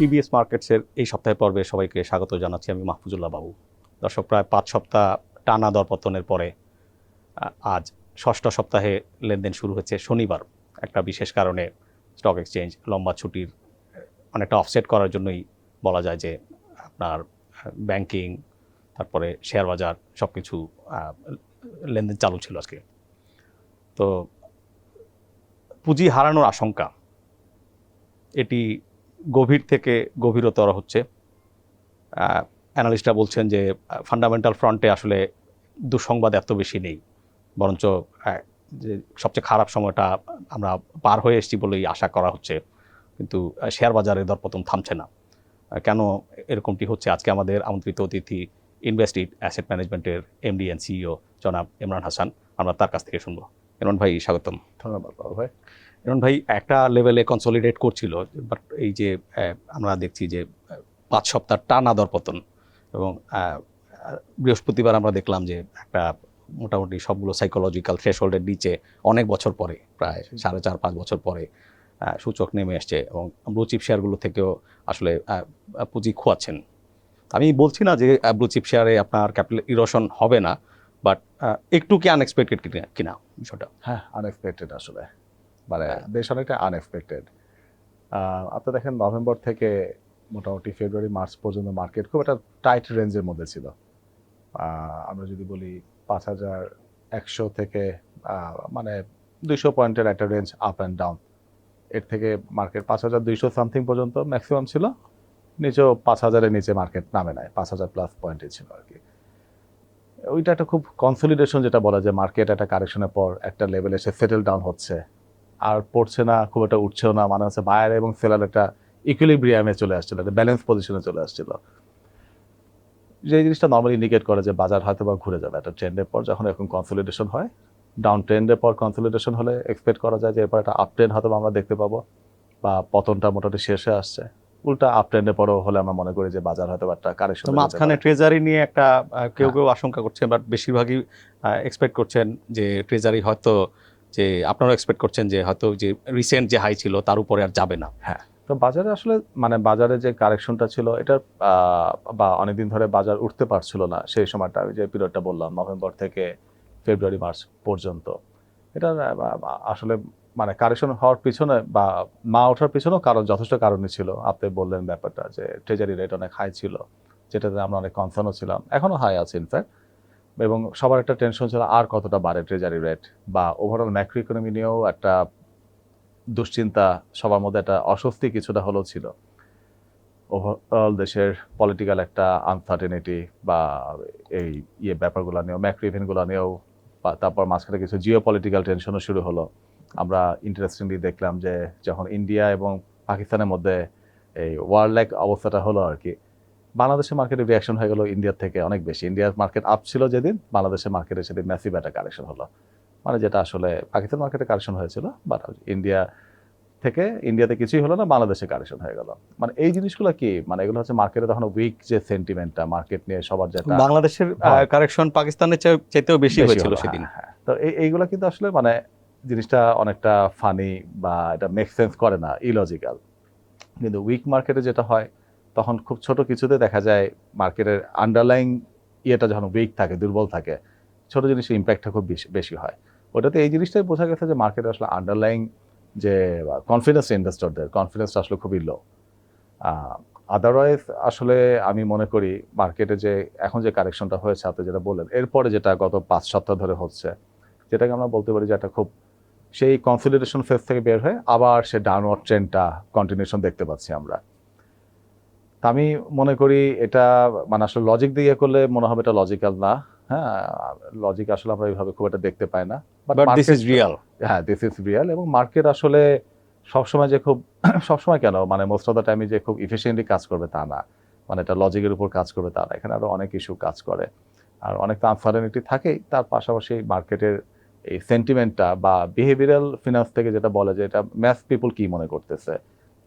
PBS মার্কেটসের এই সপ্তাহের পর্বে সবাইকে স্বাগত জানাচ্ছি। আমি মাহফুজুল্লাহ বাবু। দর্শক, প্রায় 5 সপ্তাহ টানা দরপতনের পরে আজ ষষ্ঠ সপ্তাহে লেনদেন শুরু হচ্ছে। শনিবার একটা বিশেষ কারণে স্টক এক্সচেঞ্জ লম্বা ছুটির অনেকটা অফসেট করার জন্যই বলা যায় যে আপনার ব্যাংকিং, তারপরে শেয়ার বাজার সব কিছু লেনদেন চালু ছিল আজকে। তো পুঁজি হারানোর আশঙ্কা এটি গভীর থেকে গভীরতর হচ্ছে। অ্যানালিস্টরা বলছেন যে ফান্ডামেন্টাল ফ্রন্টে আসলে দুঃসংবাদ এত বেশি নেই, বরঞ্চ যে সবচেয়ে খারাপ সময়টা আমরা পার হয়ে এসেছি বলেই আশা করা হচ্ছে। কিন্তু শেয়ার বাজারে দরপতন থামছে না। কেন এরকমটি হচ্ছে? আজকে আমাদের আমন্ত্রিত অতিথি ইনভেস্টিড অ্যাসেট ম্যানেজমেন্টের এমডি অ্যান্ড সিইও জনাব ইমরান হাসান, আমরা তার কাছ থেকে শুনবো। ইমরান ভাই, স্বাগতম। ধন্যবাদ ভাই। ইমরান ভাই, একটা লেভেলে কনসলিডেট করছিল, বাট এই যে আমরা দেখছি যে 5 সপ্তাহ টানা দরপতন, এবং বৃহস্পতিবার আমরা দেখলাম যে একটা মোটামুটি সবগুলো সাইকোলজিক্যাল থ্রেশহোল্ডের নিচে অনেক বছর পরে, প্রায় 4.5-5 বছর পরে সূচক নেমে আসছে, এবং ব্লু চিপ শেয়ারগুলো থেকেও আসলে পুঁজি খোয়াচ্ছেন। আমি বলছি না যে ব্লু চিপ শেয়ারে আপনার ক্যাপিটাল ইরোশন হবে না, বাট একটু কি আনএক্সপেক্টেড কিনা বিষয়টা? হ্যাঁ, আনএক্সপেক্টেড আসলে, মানে বেশ অনেকটা আনএক্সপেক্টেড। আপনি দেখেন নভেম্বর থেকে মোটামুটি ফেব্রুয়ারি মার্চ পর্যন্ত মার্কেট খুব একটা টাইট রেঞ্জের মধ্যে ছিল। আমরা যদি বলি 5,100 থেকে মানে 200 পয়েন্টের একটা রেঞ্জ আপ অ্যান্ড ডাউন। এর থেকে মার্কেট 5,200 সামথিং পর্যন্ত ম্যাক্সিমাম ছিল, নিচেও 5,000-এর নিচে মার্কেট নামে নাই, 5,000 প্লাস পয়েন্টে ছিল আর কি। ওইটা একটা খুব কনসলিডেশন, যেটা বলা যায় মার্কেট একটা কারেকশনের পর একটা লেভেলে এসে সেটেল ডাউন হচ্ছে, আর পড়ছে না, খুব একটা উঠছেও না, মানে হচ্ছে বায়ার এবং সেলার একটা ইকুইলিব্রিয়ামে চলে আসছিল, একটা ব্যালেন্স পজিশনে চলে আসছিল। যে জিনিসটা নর্মালি ইন্ডিকেট করে যে বাজার হয়তো বা ঘুরে যাবে একটা ট্রেন্ডের পর। যখন এখন কনসলিডেশন হয়, ডাউন ট্রেন্ডের পর কনসলিডেশন হলে এক্সপেক্ট করা যায় যে এরপর একটা আপ ট্রেন্ড হয়তো আমরা দেখতে পাবো, বা পতনটা মোটামুটি শেষে আসছে। উল্টা আপ ট্রেন্ডের পরও হলে আমরা মনে করি যে বাজার হয়তো একটা কারেকশন। মাঝখানে ট্রেজারি নিয়ে একটা কেউ আশঙ্কা করছেন, বাট বেশিরভাগই এক্সপেক্ট করছেন যে ট্রেজারি হয়তো, যে আপনারা এক্সপেক্ট করছেন যে হয়তো যে রিসেন্ট যে হাই ছিল তার উপরে আর যাবে না। হ্যাঁ, তো বাজারে আসলে মানে বাজারে যে কারেকশনটা ছিল এটার বা অনেকদিন ধরে বাজার উঠতে পারছিল না, সেই সময়টা আমি যে পিরিয়ডটা বললাম নভেম্বর থেকে ফেব্রুয়ারি মার্চ পর্যন্ত, এটা আসলে মানে কারেকশন হওয়ার পিছনে বা না ওঠার পিছনেও কারণ, যথেষ্ট কারণই ছিল। আপনি বললেন ব্যাপারটা যে ট্রেজারি রেট অনেক হাই ছিল, যেটাতে আমরা অনেক কনসার্নও ছিলাম, এখনও হাই আছে ইনফ্যাক্ট, এবং সবার একটা টেনশন ছিল আর কতটা বাড়ে ট্রেজারি রেট, বা ওভারঅল ম্যাক্রো ইকোনমি নিয়েও একটা দুশ্চিন্তা, সবার মধ্যে একটা অস্বস্তি কিছুটা হলেও ছিল। ওভারঅল দেশের পলিটিক্যাল একটা আনসার্টেনিটি বা এই ব্যাপারগুলো নিয়েও, ম্যাক্রো ইভেন্টগুলো নিয়েও, বা তারপর মাঝখানে কিছু জিও পলিটিক্যাল টেনশনও শুরু হলো। আমরা ইন্টারেস্টিংলি দেখলাম যে যখন ইন্ডিয়া এবং পাকিস্তানের মধ্যে এই ওয়ার্ল্ড লাইক অবস্থাটা হলো আর কি, বাংলাদেশের মার্কেটে রিয়াকশন হয়ে গেল ইন্ডিয়ার থেকে অনেক বেশি। ইন্ডিয়ার মার্কেট আপ ছিল যেদিন, বাংলাদেশের মার্কেটে সেদিন ম্যাসিভ একটা কারেকশন হলো, মানে যেটা আসলে পাকিস্তান মার্কেটে কারেকশন হয়েছিল, বাট ইন্ডিয়াতে কিছুই হলো না, বাংলাদেশে কারেকশন হয়ে গেল। মানে এই জিনিসগুলো কি, মানে এগুলো হচ্ছে মার্কেটে তখন উইক যে সেন্টিমেন্টটা মার্কেট নিয়ে সবার, যেটা বাংলাদেশের কারেকশন পাকিস্তানের চাইতেও বেশি হয়েছিল সেদিন। হ্যাঁ, তো এইগুলো কিন্তু আসলে মানে জিনিসটা অনেকটা ফানি, বা এটা মেক সেন্স করে না, ইলজিক্যাল। কিন্তু উইক মার্কেটে যেটা হয়, তখন খুব ছোট কিছুতে দেখা যায় মার্কেটের আন্ডারলাইং ইয়েটা যখন উইক থাকে, দুর্বল থাকে, ছোট জিনিসের ইম্প্যাক্টটা খুব বেশি হয়। ওটাতে এই জিনিসটাই বোঝা গেছে যে মার্কেটে আসলে আন্ডারলাইং যে কনফিডেন্স, ইনভেস্টরদের কনফিডেন্সটা আসলে খুবই লো। আদারওয়াইজ আসলে আমি মনে করি মার্কেটে যে এখন যে কারেকশনটা হয়েছে, আপনি যেটা বললেন, এরপরে যেটা গত 5 সপ্তাহ ধরে হচ্ছে, যেটাকে আমরা বলতে পারি যে একটা খুব সেই কনসলিডেশন ফেজ থেকে বের হয়ে আবার সে ডাউনওয়ার্ড ট্রেন্ডটা কন্টিনিউশন দেখতে পাচ্ছি আমরা। তা আমি মনে করি এটা মানে আসলে লজিক দিয়ে করলে মনে হবে এটা লজিক্যাল না। হ্যাঁ, লজিক আসলে আমরা এইভাবে খুব একটা দেখতে পাই না, বাট দিস ইজ রিয়াল। হ্যাঁ, দিস ইজ রিয়াল। এবং মার্কেট আসলে সবসময় যে খুব সবসময় কেন, মানে মোস্ট অফ দ্য টাইমে যে খুব ইফিসিয়েন্টলি কাজ করবে তা না, মানে এটা লজিকের উপর কাজ করবে তা না। এখানে আরো অনেক ইস্যু কাজ করে, আর অনেক তো আনসার্টেনিটি থাকেই। তার পাশাপাশি মার্কেটের এই সেন্টিমেন্টটা বা বিহেভিয়ারাল ফিনান্স থেকে যেটা বলে যে এটা ম্যাস পিপল কি মনে করতেছে,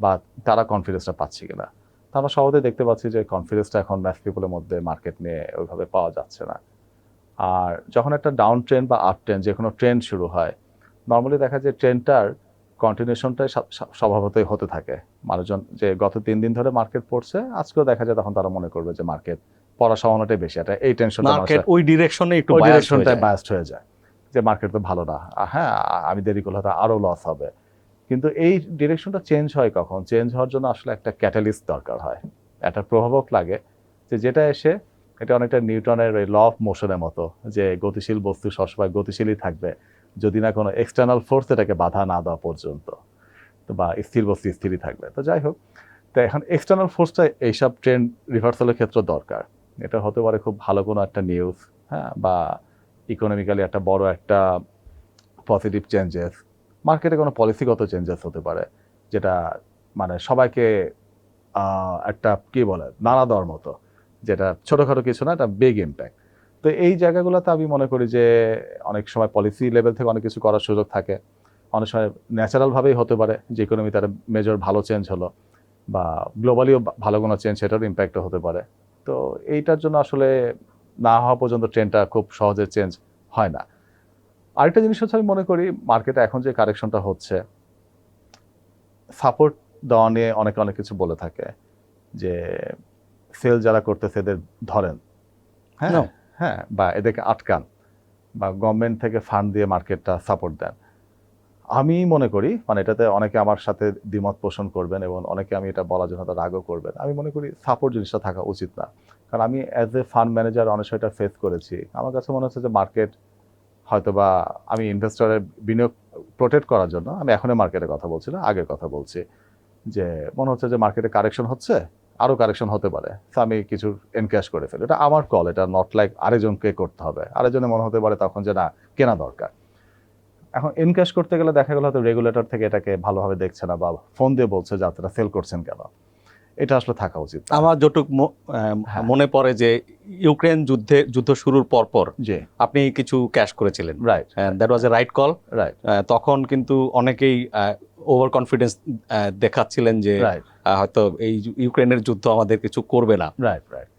বা তারা কনফিডেন্সটা পাচ্ছে কিনা, তা আমরা সহজেই দেখতে পাচ্ছি যে কনফিডেন্সটা এখন ম্যাস পিপলের মধ্যে মার্কেট নিয়ে ওইভাবে পাওয়া যাচ্ছে না। আর যখন একটা ডাউন ট্রেন্ড বা আপ ট্রেন্ড, যে কোনো ট্রেন্ড শুরু হয়, নর্মালি দেখা যায় ট্রেন্ডটার কন্টিনিউশনটাই স্বভাবতই হতে থাকে। মানুষজন যে গত 3 দিন ধরে মার্কেট পড়ছে, আজকেও দেখা যায় তখন তারা মনে করবে যে মার্কেট পড়ার সম্ভাবনাটাই বেশি। এই টেনশনটা মার্কেট ওই ডিরেকশনে একটু ওই biased হয়ে ডিরেকশনটায় যায়। বায়াসড হয়ে যায় যে মার্কেট তো ভালো না, হ্যাঁ আমি দেরি করলে হয়তো আরো লস হবে। কিন্তু এই ডিরেকশনটা চেঞ্জ হয় কখন? চেঞ্জ হওয়ার জন্য আসলে একটা ক্যাটালিস্ট দরকার হয়, একটা প্রভাবক লাগে, যে যেটা এসে এটা অনেকটা নিউটনের ল অফ মোশনের মতো, যে গতিশীল বস্তু সবসময় গতিশীলই থাকবে যদি না কোনো এক্সটার্নাল ফোর্স এটাকে বাধা না দেওয়া পর্যন্ত, তো বা স্থির বস্তু স্থিরই থাকবে। তো যাই হোক, তো এখন এক্সটার্নাল ফোর্সটা এইসব ট্রেন্ড রিভার্সালের ক্ষেত্রে দরকার। এটা হতে পারে খুব ভালো কোনো একটা নিউজ, হ্যাঁ, বা ইকোনমিক্যালি একটা বড় একটা পজিটিভ চেঞ্জেস, মার্কেটে কোনো পলিসিগত চেঞ্জেস হতে পারে, যেটা মানে সবাইকে একটা কি বলে নাড়া দেওয়ার মতো, যেটা ছোটোখাটো কিছু না, একটা বিগ ইম্প্যাক্ট। তো এই জায়গাগুলোতে আমি মনে করি যে অনেক সময় পলিসি লেভেল থেকে অনেক কিছু করার সুযোগ থাকে, অনেক সময় ন্যাচারালভাবেই হতে পারে যে ইকোনমিতে একটা মেজর ভালো চেঞ্জ হলো, বা গ্লোবালিও ভালো কোনো চেঞ্জ, সেটারও ইম্প্যাক্টও হতে পারে। তো এইটার জন্য আসলে না হওয়া পর্যন্ত ট্রেন্ডটা খুব সহজে চেঞ্জ হয় না। আরেকটা জিনিস হচ্ছে, আমি মনে করি মার্কেটে এখন যে কারেকশনটা হচ্ছে, সাপোর্ট দেওয়া নিয়ে অনেকে অনেক কিছু বলে থাকে, যে সেল যারা করতেছে এদের ধরেন, হ্যাঁ No. হ্যাঁ, বা এদেরকে আটকান, বা গভর্নমেন্ট থেকে ফান্ড দিয়ে মার্কেটটা সাপোর্ট দেন। আমি মনে করি, মানে এটাতে অনেকে আমার সাথে দ্বিমত পোষণ করবেন এবং অনেকে আমি এটা বলার জন্য তার রাগও করবেন, আমি মনে করি সাপোর্ট জিনিসটা থাকা উচিত না। কারণ আমি অ্যাজ এ ফান্ড ম্যানেজার অনেক সময় এটা ফেস করেছি। আমার কাছে মনে হচ্ছে যে মার্কেট হয়তোবা, আমি ইনভেস্টরের বিনিয়োগ প্রোটেক্ট করার জন্য, আমি এখনই মার্কেটের কথা বলছি না, আগের কথা বলছি, যে মনে হচ্ছে যে মার্কেটে কারেকশন হচ্ছে, আরও কারেকশন হতে পারে, তো আমি কিছু এনক্যাশ করে ফেলি। এটা আমার কল, এটা নট লাইক আরেকজনকে করতে হবে। আরেকজনে মনে হতে পারে তখন যে না, কেনা দরকার। এখন এনক্যাশ করতে গেলে দেখা গেল হয়তো রেগুলেটর থেকে এটাকে ভালোভাবে দেখছে না, বা ফোন দিয়ে বলছে যে আপনারা সেল করছেন কেন। এটা আসলে থাকা উচিত না। আমার যতটুক হ্যাঁ। মনে পড়ে যে ইউক্রেন যুদ্ধ শুরুর পরপর জি, আপনি কিছু ক্যাশ করেছিলেন, right that was A right call. Right তখন কিন্তু অনেকেই ওভার কনফিডেন্স দেখাচ্ছিলেন যে রাইট হয়তো এই ইউক্রেনের যুদ্ধ আমাদের কিছু করবে না। রাইট রাইট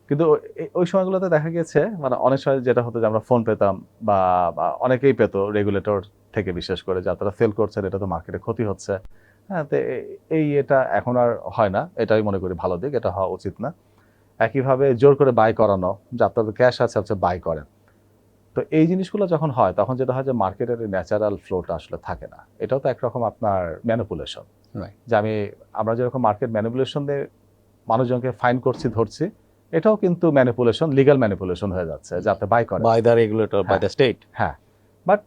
কিন্তু ওই সময়গুলোতে দেখা গেছে, মানে অনেক সময় যেটা হতো যে আমরা ফোন পেতাম, বা অনেকেই পেতো রেগুলেটর থেকে, বিশেষ করে যে আপনারা সেল করছেন, এটা তো মার্কেটে ক্ষতি হচ্ছে। হ্যাঁ, তো এটা এখন আর হয় না, এটাই মনে করি ভালো দিক, এটা হওয়া উচিত না। একইভাবে জোর করে বাই করানো, যে আপনাদের ক্যাশ আছে, আপনি বাই করেন। তো এই জিনিসগুলো যখন হয়, তখন যেটা হয় যে মার্কেটের ন্যাচারাল ফ্লোটা আসলে থাকে না। এটাও তো একরকম আপনার ম্যানিপুলেশন, Right. যে আমরা যেরকম মার্কেট ম্যানিপুলেশন দিয়ে মানুষজনকে ফাইন করছি, ধরছি, এটাও কিন্তু ম্যানিপুলেশন, লিগ্যাল ম্যানিপুলেশন হয়ে যাচ্ছে, যে আপনি বাই করেন। By the regulator, by the state. হ্যাঁ, বাট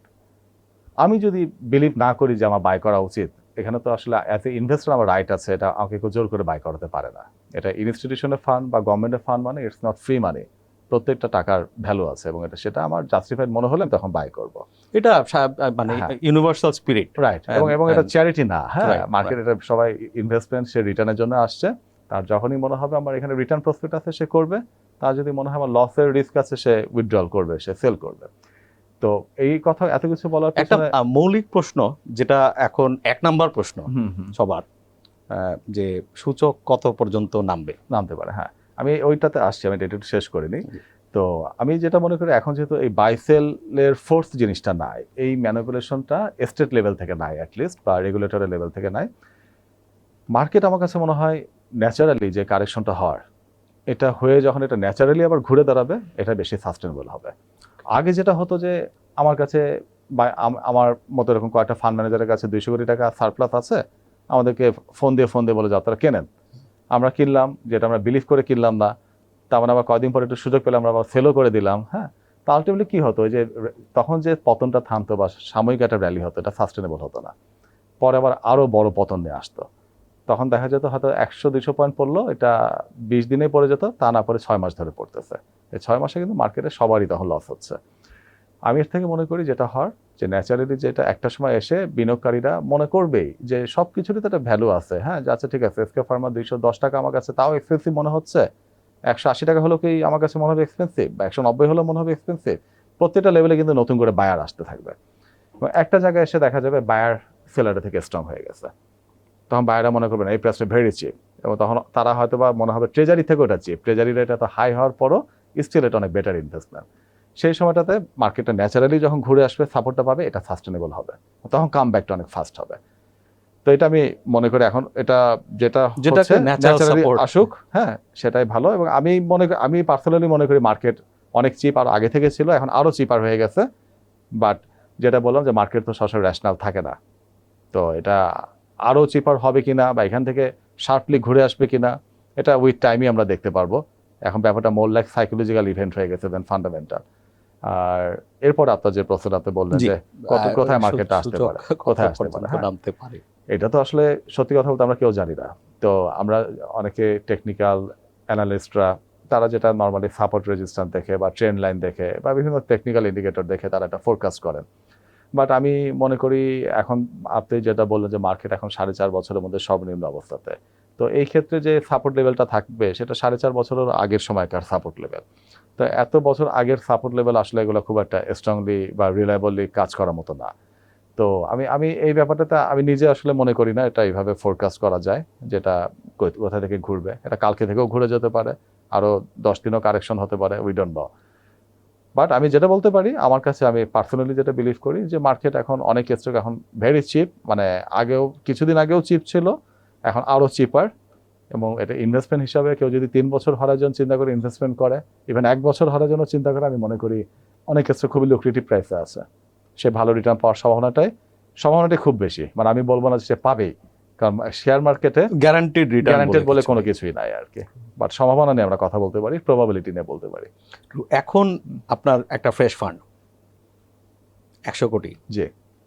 আমি যদি বিলিভ না করি যে আমার বাই করা উচিত, এখানে তো আসলে অ্যাজ এ ইনভেস্টর আমার রাইট আছে, এটা আমাকে কেউ জোর করে বাই করাতে পারে না। এটা ইনস্টিটিউশনের ফান্ড বা গভর্নমেন্টের ফান্ড, মানে ইটস নট ফ্রি মানি। প্রত্যেকটা টাকার ভ্যালু আছে, এবং সেটা আমার জাস্টিফাইড মনে হলে আমি তখন বাই করব। এটা মানে হ্যাঁ। Universal spirit. রাইট, এবং এটা চ্যারিটি না, হ্যাঁ, Right, মার্কেট এটা সবাই ইনভেস্টমেন্ট, সে রিটার্নের জন্য আসছে। তার যখনই মনে হবে আমার এখানে রিটার্ন প্রফিট আছে, সে করবে। তার যদি মনে হয় আমার লসের রিস্ক আছে, সে উইথড্রল করবে, সে সেল করবে। তো এই কথা এত কিছু বলার একটা পিছনে মৌলিক প্রশ্ন, যেটা এখন 1 নাম্বার প্রশ্ন হুম সবার, যে সূচক কত পর্যন্ত নামবে? নামতে পারে। হ্যাঁ, আমি ওইটাতে আসছি, আমি এটা একটু শেষ করিনি। জি। তো আমি যেটা মনে করি, এখন যেহেতু এই বাইসেলের ফোর্স জিনিসটা নাই, এই ম্যানিপুলেশনটা স্টেট লেভেল থেকে নাই, অ্যাটলিস্ট, বা রেগুলেটরের লেভেল থেকে নাই, মার্কেট আমার কাছে মনে হয় ন্যাচারালি যে কারেকশনটা হওয়ার, এটা হয়ে যখন এটা ন্যাচারালি আবার ঘুরে দাঁড়াবে, এটা বেশি সাস্টেনেবল হবে। আগে যেটা হতো যে আমার কাছে বা আমার মতো এরকম কয়েকটা ফান্ড ম্যানেজারের কাছে 200 কোটি টাকা সারপ্লাস আছে, আমাদেরকে ফোন দিয়ে বলে যে আপনারা কেনেন। আমরা কিনলাম, যেটা আমরা বিলিভ করে কিনলাম না, তার মানে আবার কয়েকদিন পরে একটু সুযোগ পেলাম, আমরা আবার সেলও করে দিলাম। হ্যাঁ, তো আলটিমেটলি কী হতো, যে তখন যে পতনটা থামতো বা সাময়িক একটা র্যালি হতো, এটা সাস্টেনেবল হতো না। পরে আবার আরও বড় পতন নিয়ে আসতো। তখন দেখা যেত হয়তো 100-200 পয়েন্ট পড়লো, এটা 20 দিনেই পড়ে যেত, তা না পরে 6 মাস ধরে পড়তেছে। এই 6 মাসে কিন্তু মার্কেটে সবারই তখন লস হচ্ছে। আমি এর থেকে মনে করি যেটা হওয়ার, যে ন্যাচারালি যেটা একটা সময় এসে বিনিয়োগকারীরা মনে করবেই যে সব কিছুরই তো একটা ভ্যালু আছে। হ্যাঁ, যে আচ্ছা ঠিক আছে, এসকে ফার্মা 210 টাকা আমার কাছে তাও এক্সপেন্সিভ মনে হচ্ছে, 180 টাকা হলেও কি আমার কাছে মনে হবে এক্সপেন্সিভ, বা 190 হলেও মনে হবে এক্সপেন্সিভ। প্রত্যেকটা লেভেলে কিন্তু নতুন করে বায়ার আসতে থাকবে, এবং একটা জায়গায় এসে দেখা যাবে বায়ার সেলারের থেকে স্ট্রং হয়ে গেছে। তখন বায়াররা মনে করবে না এই প্রাইসটা ভেরি চিপ, এবং তখন তারা হয়তো বা মনে হবে ট্রেজারি থেকে ওটা চিপ, ট্রেজারি রেট এত হাই হওয়ার পরও স্টিল এটা অনেক বেটার ইনভেস্টমেন্ট। সেই সময়টাতে মার্কেটটা ন্যাচারালি যখন ঘুরে আসবে, সাপোর্টটা পাবে, এটা সাস্টেনেবল হবে, তখন কাম ব্যাকটা অনেক ফাস্ট হবে। তো এটা আমি মনে করি এখন এটা যেটা যেটাকে হচ্ছে natural ন্যাচারালি support। আসুক, হ্যাঁ সেটাই ভালো। এবং আমি পার্সোনালি মনে করি মার্কেট অনেক চিপ আর আগে থেকে ছিল, এখন আরো চিপার হয়ে গেছে। বাট যেটা বললাম যে মার্কেট তো সবসময় রেশনাল থাকে না, তো এটা আরো চিপার হবে কিনা বা এখান থেকে শার্পলি ঘুরে আসবে কিনা এটা উইথ টাইমই আমরা দেখতে পারবো। এখন ব্যাপারটা মোর লাইক সাইকোলজিক্যাল ইভেন্ট হয়ে গেছে দেন ফান্ডামেন্টাল। আর এরপর আপনার যে প্রশ্ন আপনি বললেন জি, যে কোথায় মার্কেটটা আসতে সূচক পারে, কত কোথায় আসতে পারে, পর্যন্ত হ্যাঁ নামতে পারে? এটা তো আসলে সত্যি কথা বলতে আমরা কেউ জানি না। তো আমরা অনেকে টেকনিক্যাল অ্যানালিস্টরা তারা যেটা নর্মালি সাপোর্ট রেজিস্ট্যান্স দেখে বা ট্রেন্ড লাইন দেখে বা বিভিন্ন টেকনিক্যাল ইন্ডিকেটর দেখে তারা একটা ফোরকাস্ট করেন। বাট আমি মনে করি এখন আপনি যেটা বললেন যে মার্কেট এখন 4.5 বছরের মধ্যে সর্বনিম্ন অবস্থাতে, তো এই ক্ষেত্রে যে সাপোর্ট লেভেলটা থাকবে সেটা 4.5 বছরের আগের সময়কার সাপোর্ট লেভেল। তো এত বছর আগের সাপোর্ট লেভেল আসলে এগুলো খুব একটা স্ট্রংলি বা রিলায়েবলি কাজ করার মতো না। তো আমি এই ব্যাপারটাতে আমি নিজে আসলে মনে করি না এটা এইভাবে ফোরকাস্ট করা যায় যেটা কোথা থেকে ঘুরবে। এটা কালকে থেকেও ঘুরে যেতে পারে, আরো 10 দিনও কারেকশন হতে পারে, উই ডোন্ট নো। বাট আমি যেটা বলতে পারি আমার কাছে, আমি পার্সোনালি যেটা বিলিভ করি যে মার্কেট এখন অনেক স্টক এখন ভেরি চিপ, মানে কিছুদিন আগেও চিপ ছিল, এখন আরো চিপার। এবং এটা ইনভেস্টমেন্ট হিসাবে কেউ যদি 3 বছর হরাইজন চিন্তা করে ইনভেস্টমেন্ট করে, ইভেন 1 বছর হরাইজনও চিন্তা করে, আমি মনে করি অনেক স্টক খুবই লুক্রেটিভ প্রাইসে আছে। সে ভালো রিটার্ন পাওয়ার সম্ভাবনাটাই খুব বেশি, মানে আমি বলবো না যে সে পাবেই, কারণ শেয়ার মার্কেটে গ্যারান্টিড রিটার্ন গ্যারান্টেড বলে কোনো কিছুই নাই আর কি। বাট সম্ভাবনা নিয়ে আমরা কথা বলতে পারি, প্রবাবিলিটি নিয়ে বলতে পারি। এখন আপনার একটা ফ্রেশ ফান্ড 100 কোটি, জি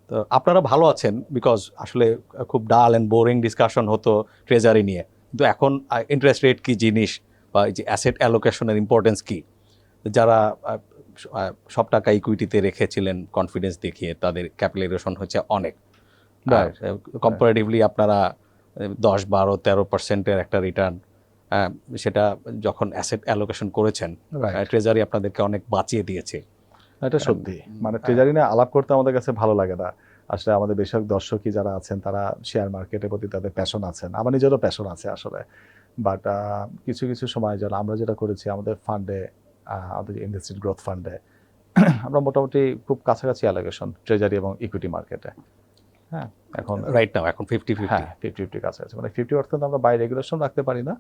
তো আপনারা ভালো আছেন বিকজ আসলে খুব ডাল অ্যান্ড বোরিং ডিসকাশন হতো ট্রেজারি নিয়ে, কিন্তু এখন ইন্টারেস্ট রেট কি জিনিস বা এই যে অ্যাসেট অ্যালোকেশনের ইম্পর্টেন্স কি, যারা সব টাকা ইকুইটিতে রেখেছিলেন কনফিডেন্স দেখিয়ে তাদের ক্যাপিটালাইজেশন হচ্ছে অনেক, Right. কম্পারেটিভলি আপনারা 10-12-13% একটা রিটার্ন, সেটা যখন অ্যাসেট অ্যালোকেশন করেছেন Right. ট্রেজারি আপনাদেরকে অনেক বাঁচিয়ে দিয়েছে। এটা সত্যি, মানে ট্রেজারি নিয়ে আলাপ করতে আমাদের কাছে ভালো লাগে না। আসলে আমাদের বেশিরভাগ দর্শকই যারা আছেন তারা শেয়ার মার্কেটের প্রতি তাদের প্যাশন আছেন, আমার নিজেরও প্যাশন আছে আসলে। বাট কিছু কিছু সময় যেন আমরা যেটা করেছি আমাদের ফান্ডে, আমাদের ইনভেস্টেড গ্রোথ ফান্ডে আমরা মোটামুটি খুব কাছাকাছি অ্যালোকেশন ট্রেজারি এবং ইকুইটি মার্কেটে। হ্যাঁ এখন রাইট নাও এখন 50-50। হ্যাঁ 50-50 কাছাকাছি, মানে 50% আমরা বাই রেগুলেশন রাখতে পারি না,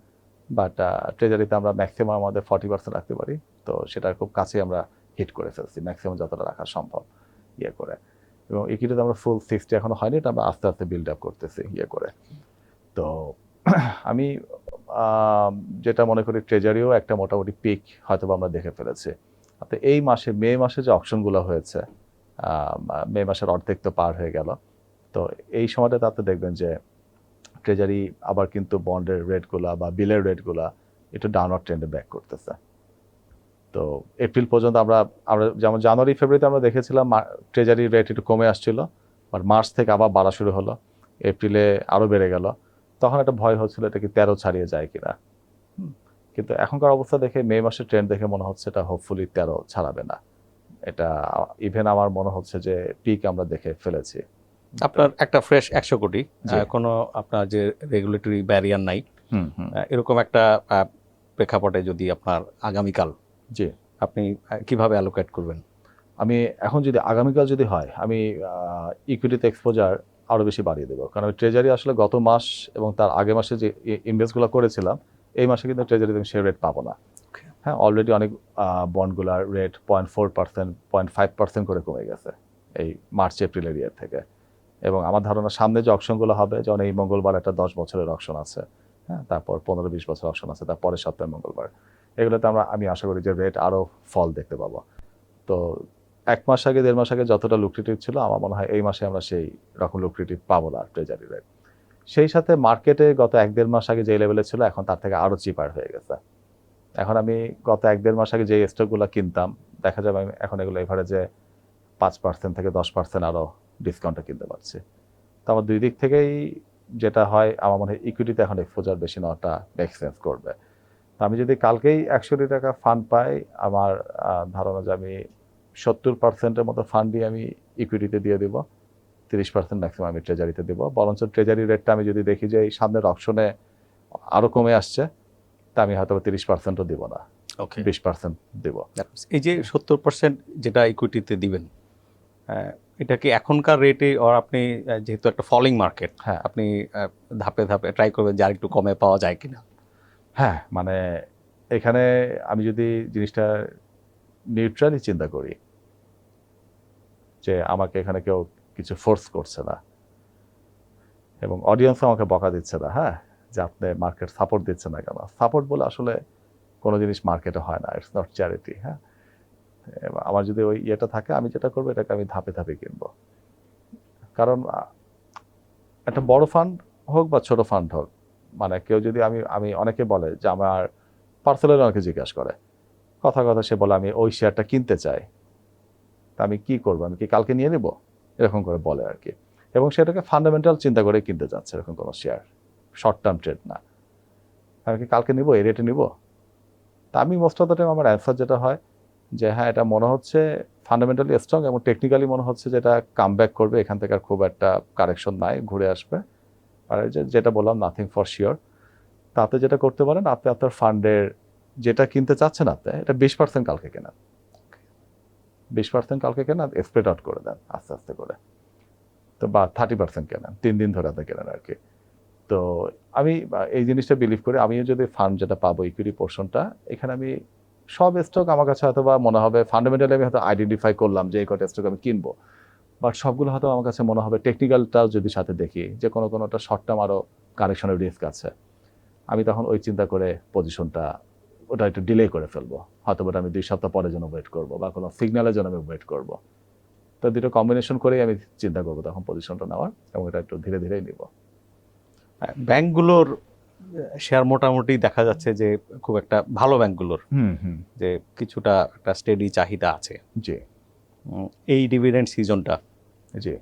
বাট ট্রেজারিতে আমরা ম্যাক্সিমাম আমাদের 40% রাখতে পারি। তো সেটার খুব কাছে আমরা হিট করে ফেলছি, ম্যাক্সিমাম যতটা রাখা সম্ভব ইয়ে করে। এবং ইকুইটিতে আমরা ফুল 60 এখনো হয়নি, এটা আমরা আস্তে আস্তে বিল্ড আপ করতেছি ইয়ে করে। তো আমি যেটা মনে করি ট্রেজারিও একটা মোটামুটি পিক হয়তো আমরা দেখে ফেলেছি। তো এই মাসে মে মাসে যে অপশনগুলো হয়েছে, মে মাসের অর্ধেক তো পার হয়ে গেল। তো এই সময়টাতে আপনি দেখবেন যে ট্রেজারি আবার কিন্তু বন্ডের রেটগুলা বা বিলের রেটগুলা একটু ডাউনওয়ার্ড ট্রেন্ডে ব্যাক করতেছে। তো এপ্রিল পর্যন্ত আমরা যেমন জানুয়ারি ফেব্রুয়ারিতে আমরা দেখেছিলাম ট্রেজারি রেট একটু কমে আসছিল, আর মার্চ থেকে আবার বাড়া শুরু হলো, এপ্রিলে আরও বেড়ে গেল। তখন একটা ভয় হচ্ছিল এটা কি 13 ছাড়িয়ে যায় কিনা। কিন্তু এখনকার অবস্থা দেখে মে মাসের ট্রেন্ড দেখে মনে হচ্ছে এটা হোপফুলি 13 ছাড়াবে না। এটা ইভেন আমার মনে হচ্ছে যে পিক আমরা দেখে ফেলেছি। আপনার একটা ফ্রেশ 100 কোটি, জি। কোনো আপনার যে রেগুলেটরি ব্যারিয়ার নাই, এরকম একটা প্রেক্ষাপটে যদি আপনার আগামীকাল জি আপনি কিভাবে অ্যালোকেট করবেন? আমি এখন যদি আগামীকাল যদি হয় আমি ইকুইটিতে এক্সপোজার আরও বেশি বাড়িয়ে দেবো, কারণ আমি ট্রেজারি আসলে গত মাস এবং তার আগে মাসে যে ইনভেস্টগুলো করেছিলাম এই মাসে কিন্তু ট্রেজারিতে সে রেট পাবো না। হ্যাঁ অলরেডি অনেক বন্ডগুলার রেট 0.4%, 0.5% করে কমে গেছে এই মার্চ এপ্রিলের ইয়ার থেকে। এবং আমার ধারণা সামনে যে অকশনগুলো হবে, যেমন এই মঙ্গলবার একটা 10 বছরের অকশন আছে, হ্যাঁ তারপর 15-20 বছর অকশন আছে, তার পরের সপ্তাহে মঙ্গলবার, এগুলোতে আমি আশা করি যে রেট আরও ফল দেখতে পাবো। তো 1 মাস আগে 1.5 মাস আগে যতটা লুক্রেটিভ ছিল আমার মনে হয় এই মাসে আমরা সেই রকম লুক্রেটিভ পাবো না ট্রেজারি রেট। সেই সাথে মার্কেটে গত 1-1.5 মাস আগে যে লেভেলে ছিল এখন তার থেকে আরও চিপার হয়ে গেছে। এখন আমি গত 1-1.5 মাস আগে যে স্টকগুলো কিনতাম দেখা যাবে আমি এখন এগুলো এভারেজে 5% থেকে 10% আরও ডিসকাউন্টে কিনতে পারছি। তো আমার দুই দিক থেকেই যেটা হয় আমার মনে হয় ইকুইটিতে এখন এক্সপোজার বেশি নেওয়াটা মেক সেন্স করবে। তো আমি যদি কালকেই 100 কোটি টাকা ফান্ড পাই, আমার ধারণা যে আমি 70%-এর মতো ফান্ড দিয়ে আমি ইকুইটিতে দিয়ে দেব, 30% ম্যাক্সিমাম আমি ট্রেজারিতে দেবো। বরঞ্চ ট্রেজারি রেটটা আমি যদি দেখি যে এই সামনের অপশনে আরও কমে আসছে, তা আমি হয়তো 30%ও দেবো না, 20% দেবো। এই যে 70% যেটা ইকুইটিতে দিবেন, এটা কি এখনকার রেটে আর আপনি যেহেতু একটা ফলিং মার্কেট, হ্যাঁ আপনি ধাপে ধাপে ট্রাই করবেন যে আর একটু কমে পাওয়া যায় কিনা? হ্যাঁ, মানে এখানে আমি যদি জিনিসটা নিউট্রালি চিন্তা করি, যে আমাকে এখানে কেউ কিছু ফোর্স করছে না এবং অডিয়েন্স আমাকে বকা দিচ্ছে না, হ্যাঁ, যে আপনি মার্কেট সাপোর্ট দিচ্ছে না কেন। সাপোর্ট বলে আসলে কোনো জিনিস মার্কেটে হয় না, ইটস নট চ্যারিটি। হ্যাঁ, এবার আমার যদি ওই ইয়েটা থাকে, আমি যেটা করবো এটাকে আমি ধাপে ধাপে কিনবো। কারণ একটা বড় ফান্ড হোক বা ছোট ফান্ড হোক, মানে কেউ যদি আমি আমি অনেকে বলে যে আমার পার্সোনালি অনেকে জিজ্ঞাসা করে, কথা কথা সে বলে আমি ওই শেয়ারটা কিনতে চাই, তা আমি কি করবো, আমি কি কালকে নিয়ে নেব, এরকম করে বলে আর কি। এবং সেটাকে ফান্ডামেন্টাল চিন্তা করে কিনতে যাচ্ছে এরকম কোনো শেয়ার, শর্ট টার্ম ট্রেড না। আমি কি কালকে নিব, এই রেটে নিব? তা আমি মোস্ট অফ দ্য টাইম আমার অ্যান্সার যেটা হয় যে হ্যাঁ, এটা মনে হচ্ছে ফান্ডামেন্টালি স্ট্রং এবং টেকনিক্যালি মনে হচ্ছে যেটা কাম ব্যাক করবে, এখান থেকে আর খুব একটা কারেকশন নাই, ঘুরে আসবে। আর এই যেটা বললাম নাথিং ফর শিওর, তাতে যেটা করতে পারেন আপনি আপনার ফান্ডের যেটা কিনতে চাচ্ছেন আপনি এটা 20% কালকে কেনেন, 20% কালকে কেনেন, স্প্রেড আউট করে দেন আস্তে আস্তে করে। তো বা 30% কেনেন, 3 দিন ধরে আপনি কেনেন আর কি। তো আমি এই জিনিসটা বিলিভ করি, আমিও যদি ফান্ড যেটা পাবো ইকুইটি পোর্শনটা, এখানে আমি সব স্টক আমার কাছে হয়তো বা মনে হবে ফান্ডামেন্টালি আমি হয়তো আইডেন্টিফাই করলাম যে এই কটা স্টক আমি কিনবো, বাট সবগুলো হয়তো আমার কাছে মনে হবে টেকনিক্যালটাও যদি সাথে দেখি যে কোনোটা শর্ট টার্ম আরও কারেকশনের রিস্ক আছে, আমি তখন ওই চিন্তা করে পজিশনটা ওটা একটু ডিলে করে ফেলবো, হয়তো ওটা আমি 2 সপ্তাহ পরের জন্য ওয়েট করবো বা কোনো সিগন্যালের জন্য আমি ওয়েট করবো। তো দুটো কম্বিনেশন করেই আমি চিন্তা করবো তখন পজিশনটা নেওয়ার, এবং এটা একটু ধীরে ধীরেই নিব। ব্যাংকগুলোর শেয়ার মোটামুটি দেখা যাচ্ছে যে খুব একটা ভালো ব্যাংকগুলোর যে কিছুটা একটা স্টেডি চাহিদা আছে। জি এই ডিভিডেন্ড সিজনটা জি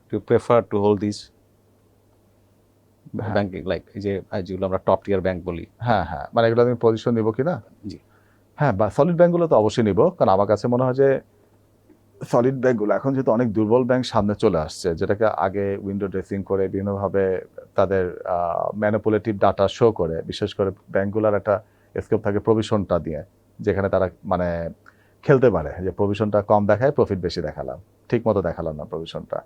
to prefer to hold this হ্যাঁ। ব্যাংকিং, লাইক এই যে যেগুলো আমরা টপ টিয়ার ব্যাংক বলি? হ্যাঁ হ্যাঁ, মানে এগুলো আমি পজিশন নিব কিনা? জি। হ্যাঁ, বা সলিড ব্যাংকগুলো তো অবশ্যই নিব, কারণ আমার কাছে মনে হয় যে সলিড ব্যাংকগুলো এখন যেহেতু অনেক দুর্বল ব্যাংক সামনে চলে আসছে, যেটাকে আগে উইন্ডো ড্রেসিং করে বিভিন্নভাবে তাদের ম্যানিপুলেটিভ ডাটা শো করে, বিশেষ করে ব্যাংকগুলোর একটা স্কোপ থাকে প্রভিশনটা দিয়ে, যেখানে তারা মানে খেলতে পারে যে প্রভিশনটা কম দেখায়, প্রফিট বেশি দেখালাম, ঠিক মতো দেখালাম না প্রভিশনটা।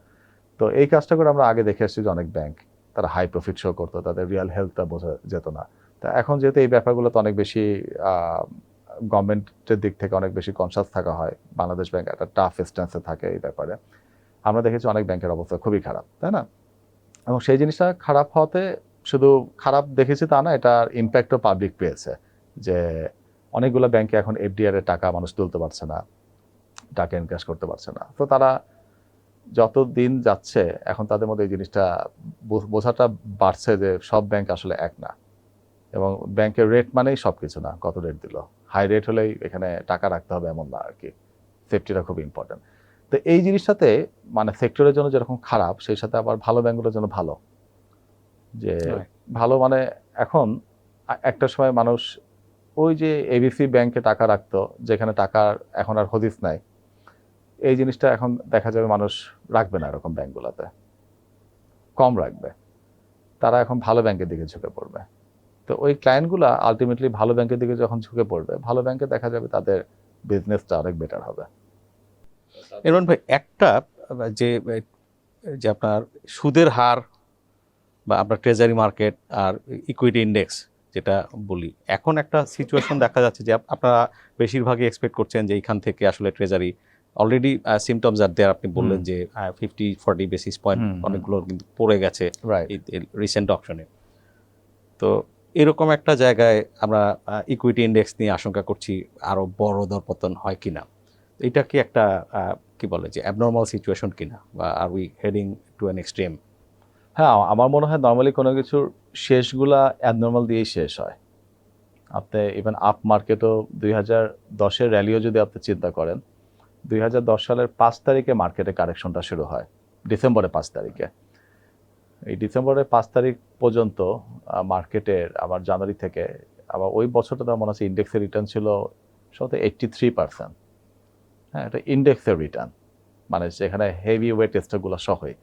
তো এই কাজটা করে আমরা আগে দেখে আসছি যে অনেক ব্যাংক তারা হাই প্রফিট শো করতো, তাদের রিয়াল হেলথটা বোঝা যেত না। তা এখন যেহেতু এই ব্যাপারগুলো তো অনেক বেশি গভর্নমেন্টের দিক থেকে অনেক বেশি কনসাস থাকা হয়, বাংলাদেশ ব্যাংক একটা টাফ স্ট্যান্সে থাকে এই ব্যাপারে, আমরা দেখেছি অনেক ব্যাংকের অবস্থা খুবই খারাপ, তাই না? এবং সেই জিনিসটা খারাপ হওয়াতে শুধু খারাপ দেখেছি তা না, এটার ইম্প্যাক্টও পাবলিক পেয়েছে, যে অনেকগুলো ব্যাংকে এখন এফডিআর এর টাকা মানুষ তুলতে পারছে না, টাকা এনক্যাশ করতে পারছে না। তো তারা যত দিন যাচ্ছে এখন তাদের মধ্যে এই জিনিসটা বোঝাটা বাড়ছে যে সব ব্যাংক আসলে এক না, এবং ব্যাংকের রেট মানেই সব কিছু না, কত রেট দিল, হাই রেট হলেই এখানে টাকা রাখতে হবে এমন না আর কি, সেফটিটা খুব ইম্পর্টেন্ট। তো এই জিনিসটাতে মানে সেক্টরের জন্য যেরকম খারাপ, সেই সাথে আবার ভালো ব্যাংকগুলোর জন্য ভালো, যে Right. ভালো মানে এখন একটা সময় মানুষ ওই যে এবিসি ব্যাংকে টাকা রাখতো, যেখানে টাকার এখন আর হদিস নাই, এই জিনিসটা এখন দেখা যাবে মানুষ রাখবে না এরকম ব্যাংকগুলোতে, কম রাখবে, তারা এখন ভালো ব্যাংকের দিকে ঝুঁকে পড়বে। তো ওই ক্লায়েন্টগুলো আলটিমেটলি ভালো ব্যাংকের দিকে যখন ঝুঁকে পড়বে, ভালো ব্যাংকে দেখা যাবে তাদের বিজনেসটা অনেক বেটার হবে। ইমরান ভাই, একটা যে যে আপনার সুদের হার বা আপনার ট্রেজারি মার্কেট আর ইকুইটি ইন্ডেক্স যেটা বলি, এখন একটা সিচুয়েশন দেখা যাচ্ছে যে আপনারা বেশিরভাগই এক্সপেক্ট করছেন যে এইখান থেকে আসলে ট্রেজারি অলরেডি সিমটমস আর দেয়ার, আপনি বললেন যে 50-40 বেসিস পয়েন্ট অনেকগুলো কিন্তু পড়ে গেছে রিসেন্ট অকশনে। তো এরকম একটা জায়গায় আমরা ইকুইটি ইন্ডেক্স নিয়ে আশঙ্কা করছি আরো বড় দরপতন হয় কিনা। এটা কি একটা কি বলে যে অ্যাবনর্মাল সিচুয়েশন কিনা, বা are we heading to an extreme? হ্যাঁ, আমার মনে হয় নর্মালি কোনো কিছুর শেষগুলা অ্যাবনর্মাল দিয়েই শেষ হয়। আপনি ইভেন আপ মার্কেটও 2010-এর র্যালিও যদি আপনি চিন্তা করেন, 2010 সালের 5 তারিখে মার্কেটে কারেকশনটা শুরু হয়, ডিসেম্বরের 5 তারিখে। এই ডিসেম্বরের 5 তারিখ পর্যন্ত মার্কেটের আবার জানুয়ারি থেকে আবার ওই বছরটা তো মনে হচ্ছে ইন্ডেক্সের রিটার্ন ছিল সম্ভবত 83%। হ্যাঁ, এটা ইন্ডেক্সের রিটার্ন, মানে যেখানে হেভি ওয়েট স্টকগুলো সহই।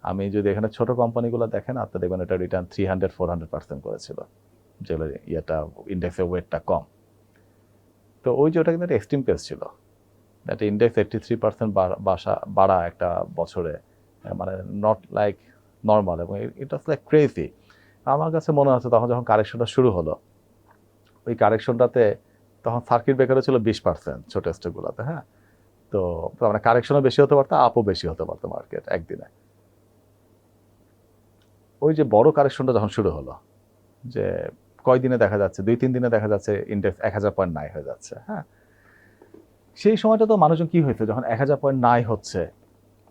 আমি যদি এখানে ছোট কোম্পানিগুলো দেখেন, আপনি দেখবেন এটা রিটার্ন 300-400% করেছিল, যেগুলো ইয়েটা ইন্ডেক্সের ওয়েটটা কম। তো ওই যে ওটা কিন্তু একটা এক্সট্রিম কেস ছিল, একটা ইন্ডেক্স 83% বাড়া একটা বছরে, মানে নট লাইক নর্মাল, এবং এটা লাইক ক্রেজি। আমার কাছে মনে হচ্ছে তখন যখন কারেকশনটা শুরু হলো, ওই কারেকশনটাতে তখন সার্কিট ব্রেকারও ছিল 20% ছোট স্টকগুলোতে। হ্যাঁ, তো মানে কারেকশনও বেশি হতে পারতো, আপও বেশি হতে পারতো মার্কেট একদিনে। ওই যে বড় কারেকশনটা যখন শুরু হলো, যে কয়দিনে দেখা যাচ্ছে, 2-3 দিনে দেখা যাচ্ছে ইন্ডেক্স 1000 পয়েন্ট নাই হয়ে যাচ্ছে। হ্যাঁ, সেই সময়টা তো মানুষজন কি হয়েছে, যখন 1000 পয়েন্ট নাই হচ্ছে,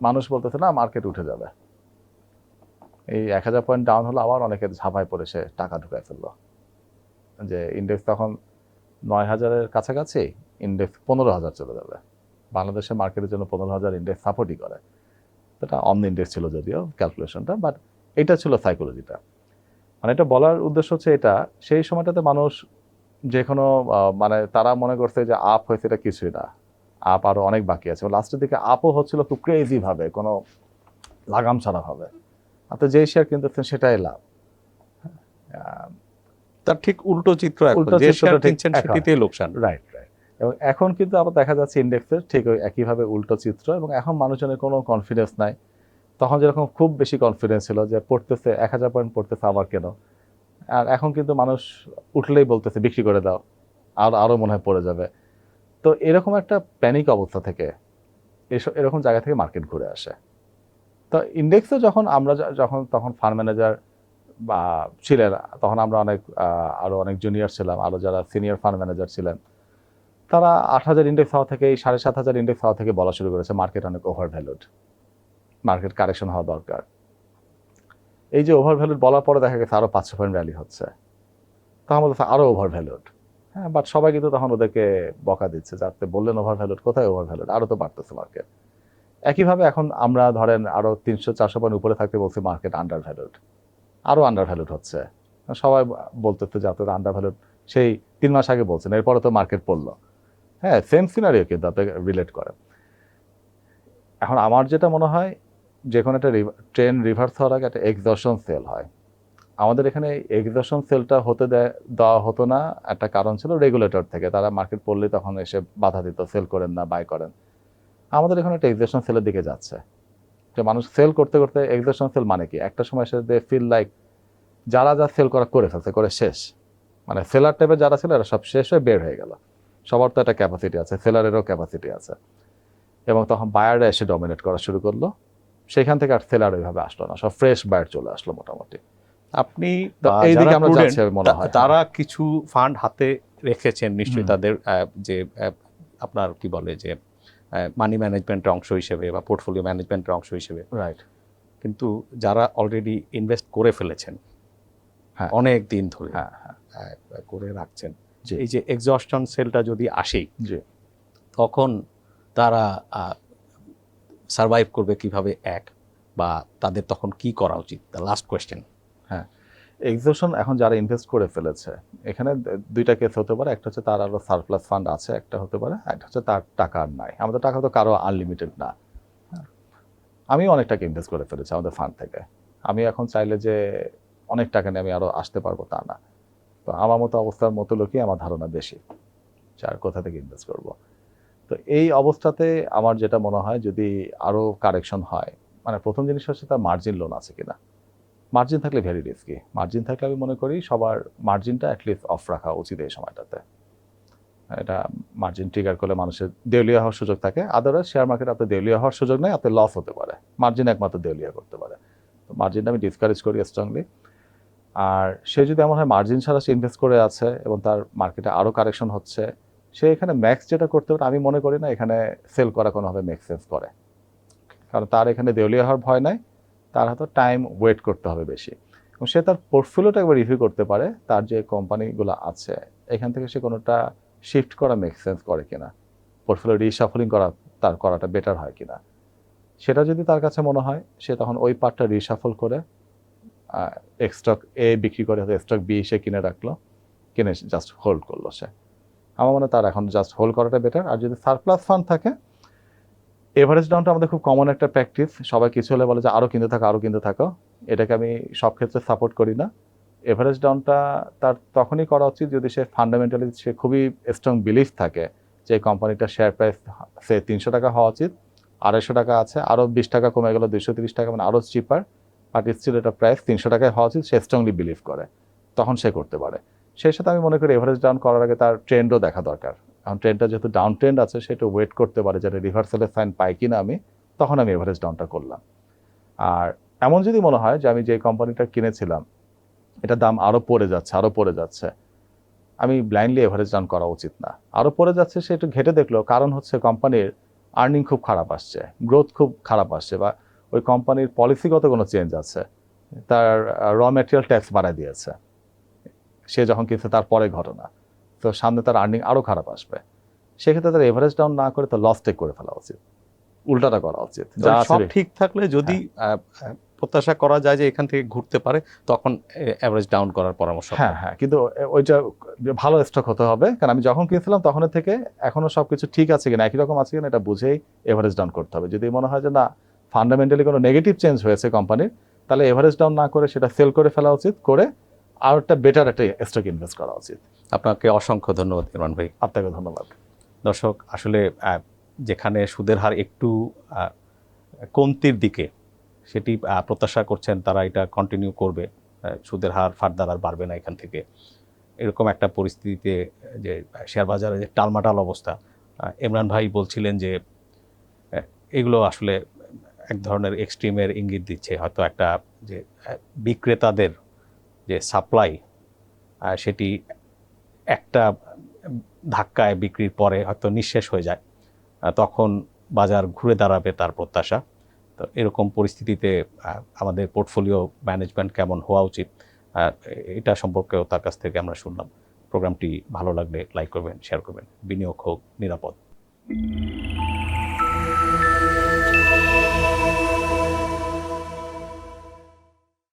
মানুষ বলতেছে না মার্কেট উঠে যাবে। এই 1000 পয়েন্ট ডাউন হলো, আবার অনেকে ঝাঁপায় পড়ে সে টাকা ঢুকায় ফেললো, যে ইন্ডেক্স তখন 9000-এর কাছাকাছি, ইন্ডেক্স 15000 চলে যাবে। বাংলাদেশের মার্কেটের জন্য 15000 ইন্ডেক্স সাপোর্টই করে। এটা অমনি ইন্ডেক্স ছিল যদিও ক্যালকুলেশনটা, বাট এটা ছিল সাইকোলজিটা। মানে এটা বলার উদ্দেশ্য হচ্ছে এটা, সেই সময়টাতে মানুষ যে কোনো মানে তারা মনে করছে যে আপ হয়েছে, এটা কিছুই না, আপ আরো অনেক বাকি আছে। লাস্টের দিকে আপও হচ্ছিল খুব ক্রেজি ভাবে, কোনো লাগাম ছাড়া ভাবে। আপনি যে শেয়ার কিনতেছেন সেটাই লাভ। তার ঠিক উল্টো চিত্র এখন, উল্টো যে চিত্রটা শেয়ার ঠিক কিনছেন এখন। সেটিতেই লোকসান। Right right. এবং এখন কিন্তু আবার দেখা যাচ্ছে ইন্ডেক্সের ঠিক ওই একইভাবে উল্টো চিত্র, এবং এখন মানুষজনের কোনো কনফিডেন্স নাই। তখন যেরকম খুব বেশি কনফিডেন্স ছিল যে পড়তেছে 1000 পয়েন্ট পড়তেছে আবার কেন, আর এখন কিন্তু মানুষ উঠলেই বলতেছে বিক্রি করে দাও, আর আরো মনে হয় পড়ে যাবে। তো এরকম একটা প্যানিক অবস্থা থেকে এরকম জায়গা থেকে মার্কেট ঘুরে আসে। তো ইন্ডেক্সে যখন আমরা যখন তখন ফান্ড ম্যানেজার বা ছিলেন, তখন আমরা অনেক আরো অনেক জুনিয়র ছিলাম, আরো যারা সিনিয়র ফান্ড ম্যানেজার ছিলেন, তারা 8000 ইন্ডেক্স হওয়া থেকে, 7500 ইন্ডেক্স হওয়া থেকে বলা শুরু করেছে মার্কেট অনেক ওভার ভ্যালুড, মার্কেট কারেকশন হওয়া দরকার। এই যে ওভার ভ্যালুড বলার পরে দেখা গেছে আরো 500 পয়েন্ট র্যালি হচ্ছে, তখন বলতেছে আরো ওভার ভ্যালুড। হ্যাঁ, বাট সবাই কিন্তু তখন ওদেরকে বকা দিচ্ছে, যাতে বললেন ওভার ভ্যালুড, কোথায় ওভার ভ্যালুড, আরো তো বাড়তেছে মার্কেট। একইভাবে এখন আমরা ধরেন আরো 300-400 পয়েন্ট উপরে থাকতে বলছি মার্কেট আন্ডার ভ্যালুড, আরো আন্ডার ভ্যালুড হচ্ছে। সবাই বলতেছে যে আপনাদের আন্ডার ভ্যালুড, সেই 3 মাস আগে বলছেন, এরপরে তো মার্কেট পড়লো। হ্যাঁ, সেম সিনারিও কিন্তু আপনি রিলেট করেন। এখন আমার যেটা মনে হয়, যে কোনো একটা ট্রেন রিভার্স হওয়ার আগে একটা এক্সজশন সেল হয়। আমাদের এখানে এক্সজশন সেলটা হতে দেওয়া হতো না, একটা কারণ ছিল রেগুলেটর থেকে, তারা মার্কেট পড়লে তখন এসে বাধা দিত, সেল করেন না, বাই করেন। আমাদের এখানে একটা এক্সজশন সেলের দিকে যাচ্ছে, যে মানুষ সেল করতে করতে, এক্সজশন সেল মানে কি, একটা সময় এসে দে ফিল লাইক যারা যা সেল করে ফেলছে, করে শেষ, মানে সেলার টাইপের যারা ছিল এরা সব শেষ হয়ে বের হয়ে গেল। সবার তো একটা ক্যাপাসিটি আছে, সেলারেরও ক্যাপাসিটি আছে, এবং তখন বায়াররা এসে ডমিনেট করা শুরু করলো। সেখান থেকে আর সেলার ওইভাবে আসলো না, সব ফ্রেশ বায়ার চলে আসলো মোটামুটি। আপনি এইদিকে যারা আমরা prudent, যাচ্ছি মনে হয়। তারা কিছু ফান্ড হাতে রেখেছেন নিশ্চয়ই, হুম। তাদের যে আপনার কি বলে যে মানি ম্যানেজমেন্টের অংশ হিসেবে বা পোর্টফোলিও ম্যানেজমেন্টের অংশ হিসেবে। রাইট। কিন্তু যারা অলরেডি ইনভেস্ট করে ফেলেছেন হ্যাঁ। অনেক দিন ধরে, হ্যাঁ হ্যাঁ। করে রাখছেন, জি। এই যে এক্সজস্টন সেলটা যদি আসে, জি। তখন তারা সার্ভাইভ করবে কিভাবে, বা তাদের তখন কি করা উচিত? The last question. হ্যাঁ, এক্সজশন এখন যারা ইনভেস্ট করে ফেলেছে, এখানে দুইটা কেস হতে পারে। একটা হচ্ছে তার আরো সারপ্লাস ফান্ড আছে, একটা হতে পারে, একটা হচ্ছে তার টাকা আর নাই। আমাদের টাকা তো কারো আনলিমিটেড না। আমি অনেক টাকা ইনভেস্ট করে ফেলেছি আমাদের ফান্ড থেকে। আমি এখন চাইলে যে অনেক টাকা নিয়ে আমি আরো আসতে পারবো তা না। তো আমার মতো অবস্থার মতো লোকই আমার ধারণা বেশি, আর কোথা থেকে ইনভেস্ট করব। তো এই অবস্থাতে আমার যেটা মনে হয়, যদি আরো কারেকশন হয়, মানে প্রথম জিনিস হচ্ছে তার মার্জিন লোন আছে কিনা। মার্জিন থাকলে ভেরি রিস্কি। মার্জিন থাকলে আমি মনে করি সবার মার্জিনটা অ্যাটলিস্ট অফ রাখা উচিত এই সময়টাতে। এটা মার্জিন ট্রিগার করলে মানুষের দেউলিয়া হওয়ার সুযোগ থাকে। আদারওয়াইজ শেয়ার মার্কেট আপনার দেউলিয়া হওয়ার সুযোগ নেই, আপনার লস হতে পারে। মার্জিন একমাত্র দেউলিয়া করতে পারে। তো মার্জিনটা আমি ডিসকারেজ করি স্ট্রংলি। আর সে যদি এমন হয় মার্জিন ছাড়া সে ইনভেস্ট করে আছে এবং তার মার্কেটে আরও কারেকশন হচ্ছে, সে এখানে ম্যাক্স যেটা করতে পারে, আমি মনে করি না এখানে সেল করা কোনোভাবে মেক সেন্স করে। কারণ তার এখানে দেউলিয়া হওয়ার ভয় নাই, তার হয়তো টাইম ওয়েট করতে হবে বেশি। এবং সে তার পোর্টফোলিওটা একবার রিভিউ করতে পারে, তার যে কোম্পানিগুলো আছে এখান থেকে সে কোনোটা শিফট করা মেক সেন্স করে কিনা, পোর্টফোলিও রিশাফলিং তার করাটা বেটার হয় কিনা। সেটা যদি তার কাছে মনে হয়, সে তখন ওই পার্টটা রিশাফল করে স্টক এ বিক্রি করে স্টক বি সে কিনে রাখলো, কিনে জাস্ট হোল্ড করলো সে। আমার মনে হয় তার এখন জাস্ট হোল্ড করাটা বেটার। আর যদি সারপ্লাস ফান্ড থাকে, এভারেজ ডাউনটা আমাদের খুব কমন একটা প্র্যাকটিস। সবাই কিছু হলে বলে যে আরও কিনতে থাকো, আরও কিনতে থাকো। এটাকে আমি সব ক্ষেত্রে সাপোর্ট করি না। এভারেজ ডাউনটা তার তখনই করা উচিত যদি সে ফান্ডামেন্টালি সে খুবই স্ট্রং বিলিফ থাকে যে কোম্পানিটার শেয়ার প্রাইস সে 300 টাকা হওয়া উচিত, 250 টাকা আছে, আরও 20 টাকা কমে গেল 230 টাকা, মানে আরও চিপার, বাট স্টিল এটা প্রাইস 300 টাকায় হওয়া উচিত, সে স্ট্রংলি বিলিভ করে, তখন সে করতে পারে। সেই সাথে আমি মনে করি এভারেজ ডাউন করার আগে তার ট্রেন্ডও দেখা দরকার। কারণ ট্রেন্ডটা যেহেতু ডাউন ট্রেন্ড আছে, সেটা ওয়েট করতে পারে যেটা রিভার্সালের সাইন পাই কিনা আমি, তখন আমি এভারেজ ডাউনটা করলাম। আর এমন যদি মনে হয় যে আমি যে কোম্পানিটা কিনেছিলাম এটা দাম আরও পড়ে যাচ্ছে, আমি ব্লাইন্ডলি এভারেজ ডাউন করা উচিত না। আরও পড়ে যাচ্ছে সে একটু ঘেটে দেখলো, কারণ হচ্ছে কোম্পানির আর্নিং খুব খারাপ আসছে, গ্রোথ খুব খারাপ আসছে, বা ওই কোম্পানির পলিসিগত কোনো চেঞ্জ আছে, তার র ম্যাটেরিয়াল ট্যাক্স বাড়ায় দিয়েছে সে যখন কিনছে তারপরে ঘটনা, তো সামনে তার আর্নিং আরও খারাপ আসবে। সেক্ষেত্রে তার এভারেজ ডাউন না করে তো লস টেক করে ফেলা উচিত, উল্টাটা করা উচিত। যা সব আছে ঠিক থাকলে যদি প্রত্যাশা করা যায় যে এখান থেকে ঘুরতে পারে, তখন অ্যাভারেজ ডাউন করার পরামর্শ। হ্যাঁ, কিন্তু ওইটা ভালো স্টক হতে হবে, কারণ আমি যখন কিনছিলাম তখনের থেকে এখনো সবকিছু ঠিক আছে কিনা, একই রকম আছে কিনা, এটা বুঝেই এভারেজ ডাউন করতে হবে। যদি মনে হয় যে না, ফান্ডামেন্টালি কোনো নেগেটিভ চেঞ্জ হয়েছে কোম্পানির, তাহলে এভারেজ ডাউন না করে সেটা সেল করে ফেলা উচিত, করে আর একটা বেটার একটা স্টক ইনভেস্ট করা উচিত। আপনাকে অসংখ্য ধন্যবাদ ইরমান ভাই। আপনাকে ধন্যবাদ। দর্শক, আসলে যেখানে সুদের হার একটু কমতির দিকে, সেটি প্রত্যাশা করছেন তারা এটা কন্টিনিউ করবে, সুদের হার ফার্দার আর বাড়বে না এখান থেকে, এরকম একটা পরিস্থিতিতে যে শেয়ার বাজারে যে টালমাটাল অবস্থা, ইমরান ভাই বলছিলেন যে এগুলো আসলে এক ধরনের এক্সট্রিমের ইঙ্গিত দিচ্ছে। হয়তো একটা যে বিক্রেতাদের যে সাপ্লাই, সেটি একটা ধাক্কায় বিক্রির পরে হয়তো নিঃশেষ হয়ে যায়, তখন বাজার ঘুরে দাঁড়াবে তার প্রত্যাশা। তো এরকম পরিস্থিতিতে আমাদের পোর্টফোলিও ম্যানেজমেন্ট কেমন হওয়া উচিত, এটা সম্পর্কেও তার কাছ থেকে আমরা শুনলাম। প্রোগ্রামটি ভালো লাগলে লাইক করবেন, শেয়ার করবেন। বিনিয়োগ হোক নিরাপদ।